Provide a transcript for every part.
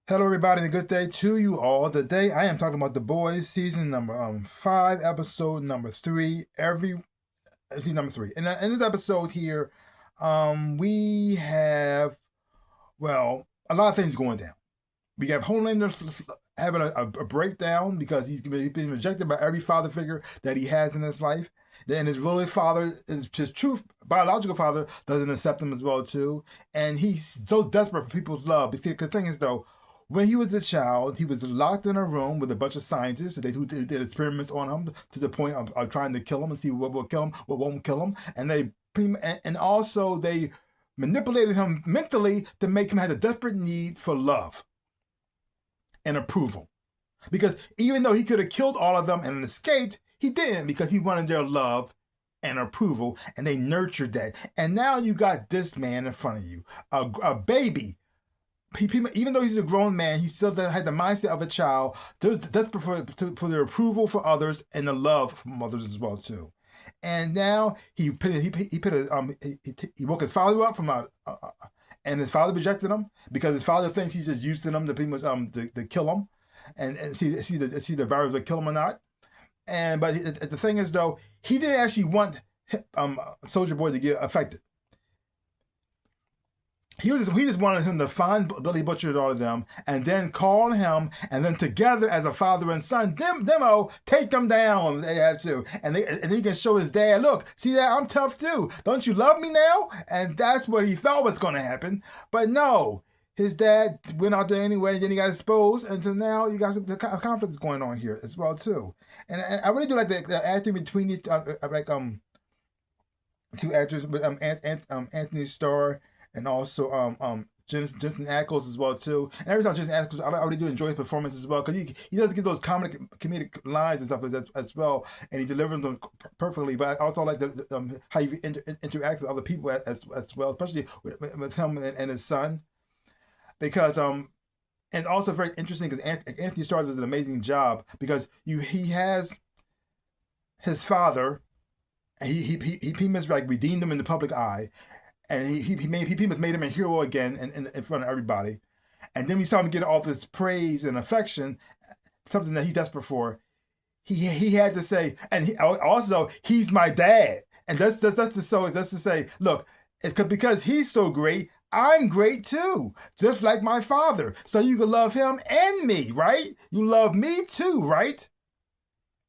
Hello, everybody, and a good day to you all. Today, I am talking about The Boys, season number 5, episode number 3. Season number 3. In this episode here, we have a lot of things going down. We have Homelander having a breakdown because he's been rejected by every father figure that he has in his life. Then his real father, his true biological father, doesn't accept him as well too, and he's so desperate for people's love. Because the thing is, though, when he was a child, he was locked in a room with a bunch of scientists who did experiments on him to the point of trying to kill him and see what will kill him, what won't kill him, and also they manipulated him mentally to make him have a desperate need for love and approval. Because even though he could have killed all of them and escaped, he didn't because he wanted their love and approval, and they nurtured that. And now you got this man in front of you, a baby. Even though he's a grown man, he still had the mindset of a child, desperate for their approval for others and the love from others as well too. And now he woke his father up and his father rejected him because his father thinks he's just using him to pretty much to kill him and see the virus will kill him or not. But the thing is, though, he didn't actually want Soldier Boy to get affected. He just wanted him to find Billy Butcher and all of them, and then call him, and then together as a father and son, demo take them down. They had to, and he can show his dad, look, see that I'm tough too. Don't you love me now? And that's what he thought was going to happen, but no. His dad went out there anyway, and then he got exposed, and so now you got the conflict going on here as well too. And I really do like the acting between these, two actors with Anthony Starr and also Jensen Ackles as well too. And every time Jensen Ackles, I really do enjoy his performance as well because he does get those comedic lines and stuff like that as well, and he delivers them perfectly. But I also like how you interact with other people as well, especially with him and his son, because and also very interesting because Anthony Starr does an amazing job because he has his father. He pretty much like redeemed him in the public eye, and he pretty much made him a hero again in front of everybody. And then we saw him get all this praise and affection, something that he's desperate for. He had to say, and he's my dad, and that's to say, look, because he's so great, I'm great too, just like my father. So you can love him and me, right? You love me too, right?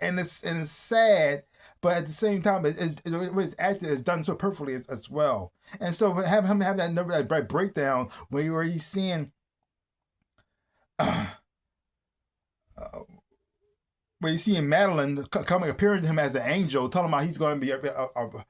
And it's sad, but at the same time, it's acted is done so perfectly as well. And so having him have that breakdown where he's seeing, uh, where he's seeing Madeline appearing to him as an angel, telling him how he's going to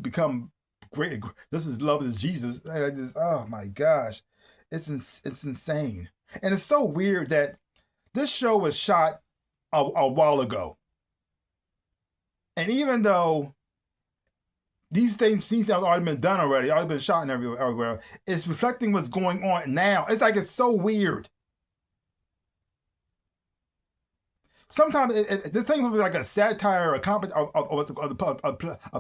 become great. This is love is Jesus. Oh my gosh, it's insane, and it's so weird that this show was shot a while ago. And even though these things have already been done already been shot and everywhere, it's reflecting what's going on now. It's like it's so weird. Sometimes the thing would be like a satire or a comment of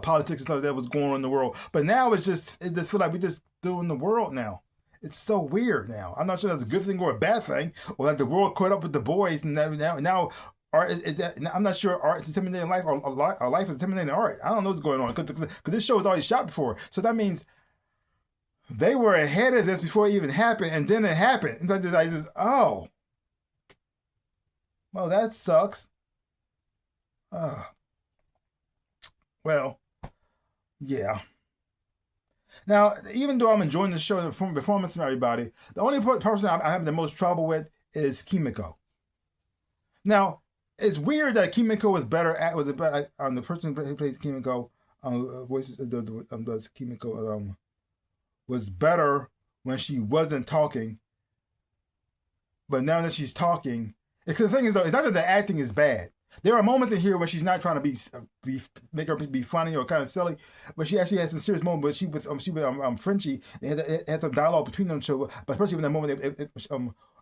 politics and stuff that was going on in the world. But now it just feels like we're just doing the world now. It's so weird now. I'm not sure that's a good thing or a bad thing, or like the world caught up with the boys, and now art I'm not sure art is intimidating life or life is intimidating art. I don't know what's going on because this show was already shot before, so that means they were ahead of this before it even happened, and then it happened. And I just well, that sucks. Uh, well, yeah. Now, even though I'm enjoying the show and the performance from everybody, the only person I'm having the most trouble with is Kimiko. Now, it's weird that Kimiko was better the person who plays Kimiko does Kimiko was better when she wasn't talking, but now that she's talking, because the thing is though, it's not that the acting is bad. There are moments in here where she's not trying to make her be funny or kind of silly, but she actually has some serious moments. But she with Frenchie, they had some dialogue between them two, but especially when that moment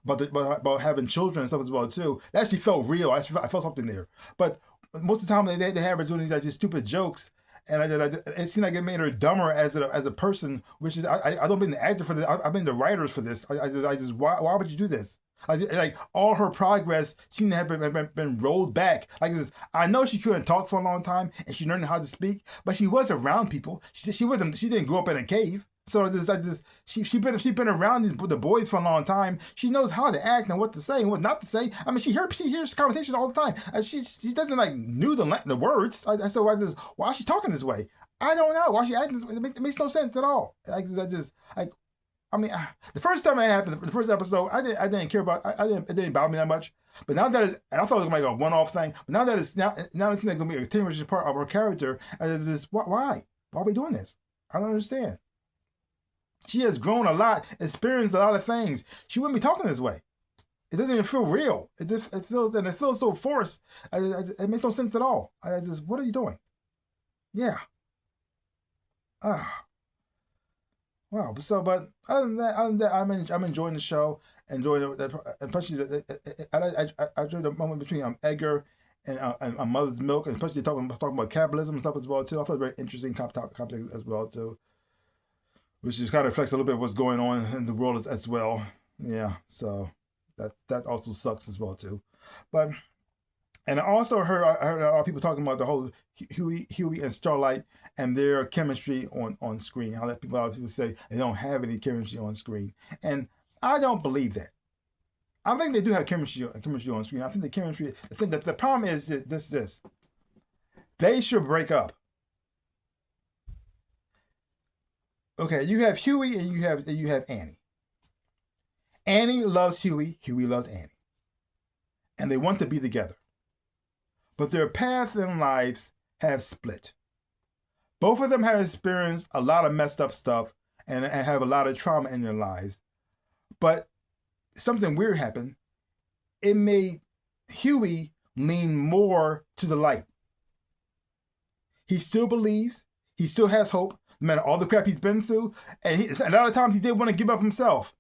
about having children and stuff as well too. That actually felt real. I felt something there. But most of the time they have her doing these stupid jokes, and it seemed like it made her dumber as a person. Which is I don't blame the actor for this. I blame the writers for this. I just why would you do this? Like all her progress seemed to have been rolled back. Like this, I know she couldn't talk for a long time and she learned how to speak, but she was around people. She didn't grow up in a cave. So this like this she been around the boys for a long time. She knows how to act and what to say and what not to say. I mean, she hears conversations all the time. She doesn't like knew the words. So I just why is she talking this way? I don't know why she acting this way. It makes no sense at all. I mean, the first time it happened, the first episode, I didn't care about. It didn't bother me that much. But now that it's, and I thought it was like a one-off thing. But now that it's now it seems like going to be a continuous part of her character. And it's just why are we doing this? I don't understand. She has grown a lot, experienced a lot of things. She wouldn't be talking this way. It doesn't even feel real. It feels so forced. It makes no sense at all. What are you doing? Yeah. Ah. Wow. So, but other than that, I'm enjoying the show. Enjoying that, especially I enjoyed the moment between Edgar and Mother's Milk, and especially talking about capitalism and stuff as well too. I thought it was very interesting topic as well too, which just kind of reflects a little bit of what's going on in the world as well. Yeah, so that also sucks as well too. But and I also heard a lot of people talking about the whole Huey and Starlight and their chemistry on screen. A lot of people say they don't have any chemistry on screen, and I don't believe that. I think they do have chemistry on screen. I think the chemistry. I think that the problem is this. They should break up. Okay, you have Huey and you have Annie. Annie loves Huey. Huey loves Annie, and they want to be together. But their paths in lives have split. Both of them have experienced a lot of messed up stuff and have a lot of trauma in their lives. But something weird happened. It made Huey lean more to the light. He still believes. He still has hope, no matter all the crap he's been through. And a lot of times he did want to give up himself.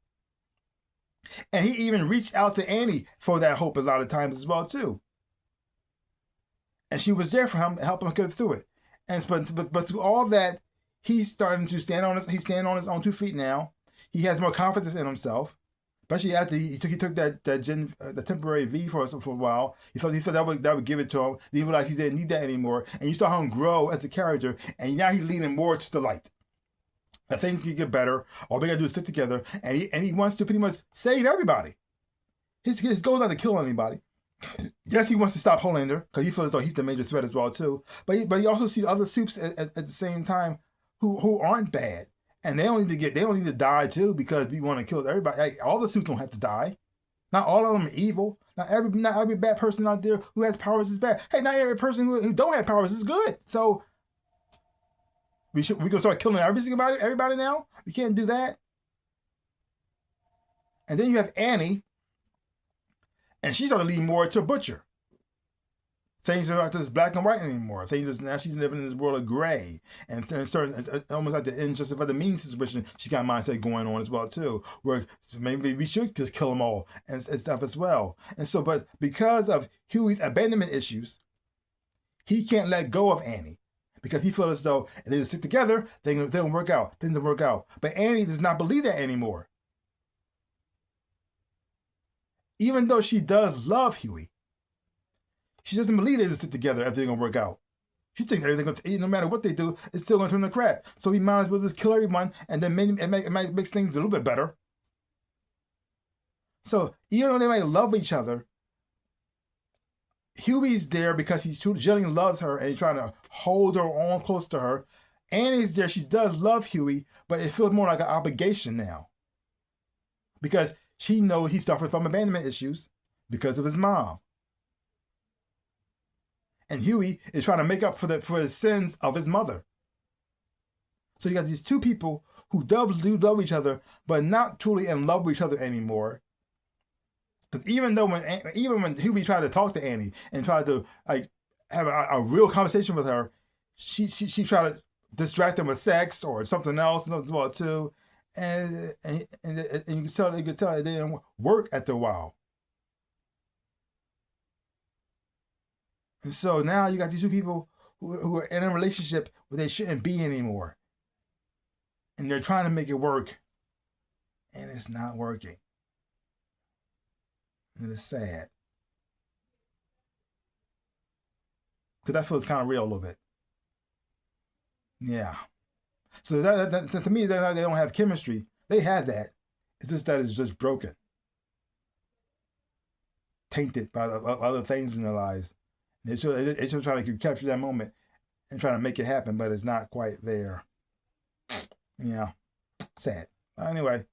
And he even reached out to Annie for that hope a lot of times as well, too. And she was there for him to help him get through it. And but through all that, he's starting to stand on his own 2 feet now. He has more confidence in himself, especially after he took the temporary V for a while. He thought that would give it to him. Then he realized he didn't need that anymore, and you saw him grow as a character. And now he's leaning more to the light. That things can get better. All we gotta do is stick together, and he wants to pretty much save everybody. His goal is not to kill anybody. Yes, he wants to stop Homelander because he feels as though he's the major threat as well too. But he also sees other supes at the same time who aren't bad, and they don't need to die too because we want to kill everybody. Like, all the supes don't have to die. Not all of them are evil. Not every bad person out there who has powers is bad. Hey, not every person who don't have powers is good. So we gonna start killing everybody now. We can't do that. And then you have Annie. And she's starting to lean more to a butcher. Things are not just black and white anymore. Now she's living in this world of gray. And almost like the injustice of the mean situation, she's got a mindset going on as well too. Where maybe we should just kill them all and stuff as well. And so, but because of Huey's abandonment issues, he can't let go of Annie. Because he feels as though if they just stick together, they don't work out. Things don't work out. But Annie does not believe that anymore. Even though she does love Huey, she doesn't believe they just stick together, everything's going to work out. She thinks everything's going to, no matter what they do, it's still going to turn to crap. So he might as well just kill everyone, and then it makes things a little bit better. So even though they might love each other, Huey's there because he genuinely loves her and he's trying to hold her on close to her. Annie's there, she does love Huey, but it feels more like an obligation now. Because she knows he suffered from abandonment issues because of his mom. And Huey is trying to make up for his sins of his mother. So you got these two people who do love each other, but not truly in love with each other anymore. Because even when Huey tried to talk to Annie and tried to like have a real conversation with her, she tried to distract him with sex or something else as well too. And you could tell it didn't work after a while. And so now you got these two people who are in a relationship where they shouldn't be anymore. And they're trying to make it work. And it's not working. And it's sad. Because that feels kind of real a little bit. Yeah. So to me, they don't have chemistry. They had that. It's just that it's just broken, tainted by other things in their lives. They're still trying to capture that moment and trying to make it happen, but it's not quite there. Yeah, sad. Anyway,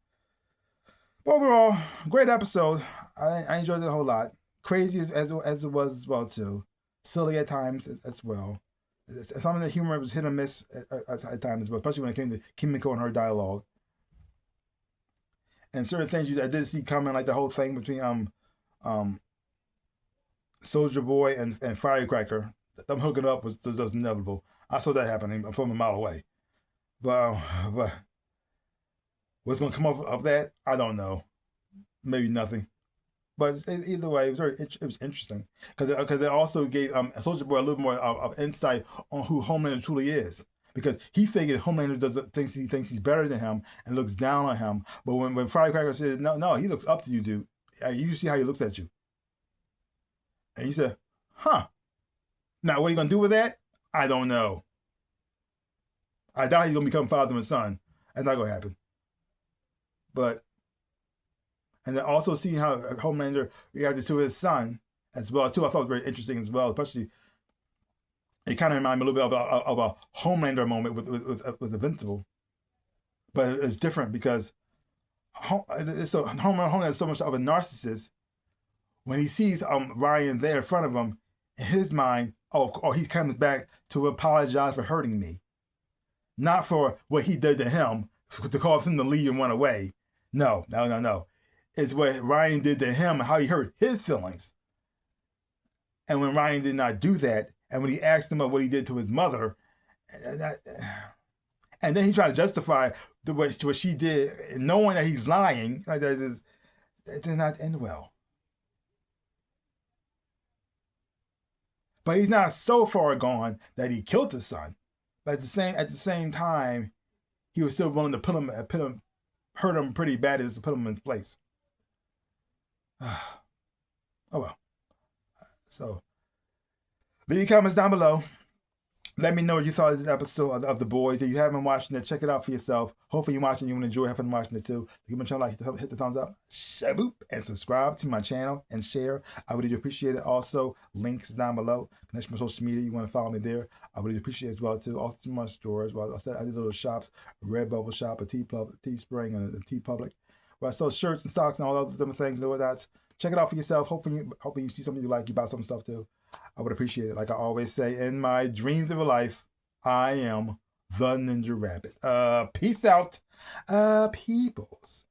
overall, great episode. I enjoyed it a whole lot. Crazy as it was as well too. Silly at times as well. Some of the humor was hit or miss at times as well, especially when it came to Kimiko and her dialogue. And certain things I did see coming, like the whole thing between um Soldier Boy and Firecracker. Them hooking up was inevitable. I saw that happening from a mile away. But what's going to come up of that, I don't know. Maybe nothing. But either way, it was interesting because it also gave Soldier Boy a little more of insight on who Homelander truly is. Because he figured Homelander thinks he's better than him and looks down on him. But when Firecracker said no, he looks up to you, dude. You see how he looks at you. And he said, huh. Now, what are you going to do with that? I don't know. I doubt he's going to become father and son. That's not going to happen. But, and then also seeing how Homelander reacted to his son as well, too, I thought was very interesting as well. Especially, it kind of reminded me a little bit of a Homelander moment with Invincible. But it's different because Homelander is so much of a narcissist. When he sees Ryan there in front of him, in his mind, he comes back to apologize for hurting me. Not for what he did to him, to cause him to leave and run away. No. It's what Ryan did to him and how he hurt his feelings. And when Ryan did not do that, and when he asked him about what he did to his mother, and then he tried to justify what she did, knowing that he's lying, like that did not end well. But he's not so far gone that he killed his son. But at the same time, he was still willing to hurt him pretty bad as to put him in his place. Oh well. So leave your comments down below. Let me know what you thought of this episode of The Boys. If you haven't watched it, check it out for yourself. Hopefully you're watching, you will enjoy having watching it too. Give my channel hit the thumbs up, shaboop, and subscribe to my channel and share. I would really appreciate it. Also, links down below. Connect my social media. You want to follow me there. I would really appreciate it as well too. Also to my stores. Well, I did little shops, a Redbubble shop, a Teespring, and a TeePublic, where I sell shirts and socks and all other different things and whatnot. Check it out for yourself. Hopefully you see something you like. You buy some stuff too. I would appreciate it. Like I always say, in my dreams of a life, I am the Ninja Rabbit. Peace out, peoples.